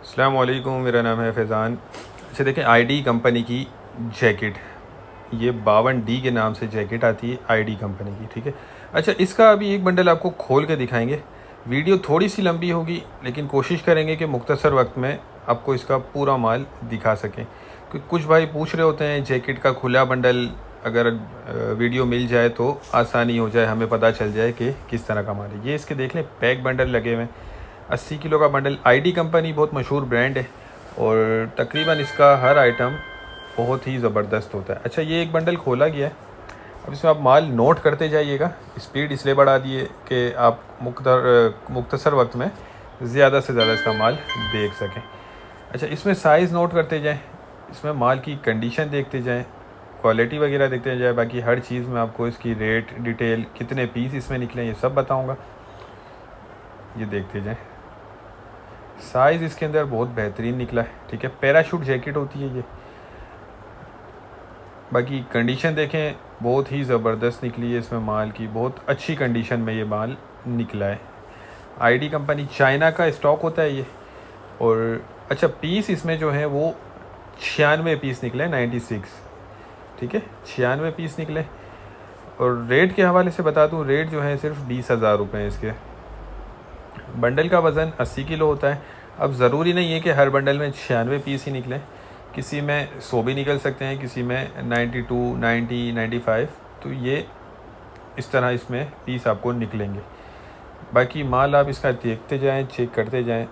अस्सलाम वालेकुम, मेरा नाम है फैज़ान। अच्छा देखें, आईडी कंपनी की जैकेट, ये 52D के नाम से जैकेट आती है आईडी कंपनी की, ठीक है। अच्छा, इसका अभी एक बंडल आपको खोल के दिखाएंगे। वीडियो थोड़ी सी लंबी होगी, लेकिन कोशिश करेंगे कि मुख्तसर वक्त में आपको इसका पूरा माल दिखा सकें, क्योंकि कुछ भाई पूछ रहे होते हैं जैकेट का खुला बंडल अगर वीडियो मिल जाए तो आसानी हो जाए, हमें पता चल जाए कि किस तरह का माल है। ये इसके देख लें, पैक बंडल लगे हुए हैं, 80 किलो का बंडल। आईडी कंपनी बहुत मशहूर ब्रांड है और तकरीबन इसका हर आइटम बहुत ही ज़बरदस्त होता है। अच्छा, ये एक बंडल खोला गया है, अब इसमें आप माल नोट करते जाइएगा। स्पीड इसलिए बढ़ा दिए कि आप मुख्तसर वक्त में ज़्यादा से ज़्यादा इसका माल देख सकें। अच्छा, इसमें साइज़ नोट करते जाएँ, इसमें माल की कंडीशन देखते जाएँ, क्वालिटी वगैरह देखते जाए। बाकी हर चीज़ में आपको इसकी रेट डिटेल, कितने पीस इसमें निकले, ये सब बताऊँगा, ये देखते जाएँ। साइज़ इसके अंदर बहुत बेहतरीन निकला है, ठीक है। पैराशूट जैकेट होती है ये। बाकी कंडीशन देखें, बहुत ही ज़बरदस्त निकली है, इसमें माल की बहुत अच्छी कंडीशन में ये माल निकला है। आईडी कंपनी, चाइना का स्टॉक होता है ये। और अच्छा, पीस इसमें जो है वो 96 पीस निकले, 96, ठीक है, 96 पीस निकले। और रेट के हवाले से बता दूँ, रेट जो है सिर्फ 20,000 रुपये हैं इसके। बंडल का वज़न 80 किलो होता है। अब ज़रूरी नहीं है कि हर बंडल में 96 पीस ही निकलें, किसी में 100 भी निकल सकते हैं, किसी में 92, 90, 95। तो ये इस तरह इसमें पीस आपको निकलेंगे। बाकी माल आप इसका देखते जाएं, चेक करते जाएं।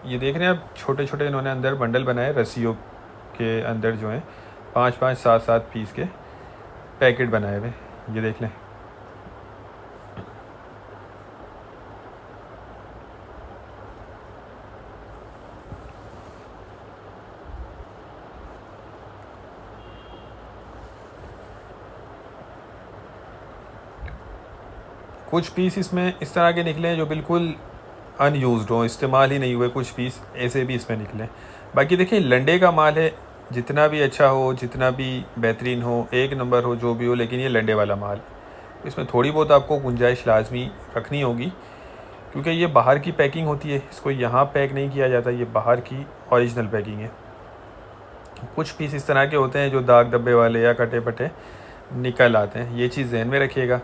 ये देख रहे हैं आप, छोटे छोटे इन्होंने अंदर बंडल बनाए, रस्सियों के अंदर जो हैं 5-5, 7-7 पीस के पैकेट बनाए हुए, ये देख लें। कुछ पीस इसमें इस तरह के निकले हैं जो बिल्कुल अनयूज्ड हों, इस्तेमाल ही नहीं हुए, कुछ पीस ऐसे भी इसमें निकले। बाकी देखिए, लंडे का माल है, जितना भी अच्छा हो, जितना भी बेहतरीन हो, एक नंबर हो, जो भी हो, लेकिन ये लंडे वाला माल, इसमें थोड़ी बहुत आपको गुंजाइश लाजमी रखनी होगी, क्योंकि ये बाहर की पैकिंग होती है, इसको यहाँ पैक नहीं किया जाता, ये बाहर की ओरिजिनल पैकिंग है। कुछ पीस इस तरह के होते हैं जो दाग धब्बे वाले या कटे पटे निकल आते हैं, ये चीज़ जहन में रखिएगा।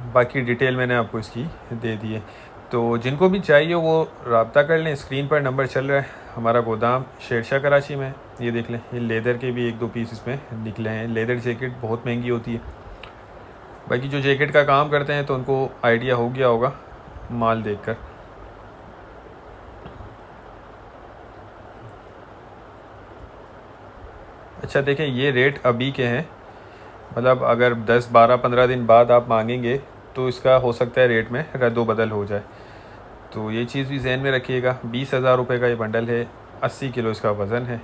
बाकी डिटेल मैंने आपको इसकी दे दी है, तो जिनको भी चाहिए वो रब्ता कर लें। स्क्रीन पर नंबर चल रहा है। हमारा गोदाम शेरशाह कराची में। ये देख लें, ये लेदर के भी 1-2 पीस इसमें निकले हैं। लेदर जैकेट बहुत महंगी होती है। बाकी जो जैकेट का काम करते हैं तो उनको आइडिया हो गया होगा माल देखकर। अच्छा देखें, ये रेट अभी के हैं, मतलब अगर 10, 12, 15 दिन बाद आप मांगेंगे तो इसका हो सकता है रेट में रद्दो बदल हो जाए, तो ये चीज़ भी जहन में रखिएगा। 20,000 रुपये का ये बंडल है, 80 किलो इसका वज़न है।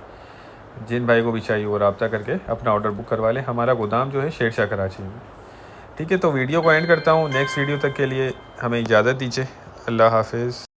जिन भाई को भी चाहिए वो रब्ता करके अपना ऑर्डर बुक करवा लें। हमारा गोदाम जो है शेरशाह कराची में, ठीक है। तो वीडियो को एंड करता हूँ। नेक्स्ट वीडियो तक के लिए हमें इजाज़त दीजिए। अल्लाह हाफिज़।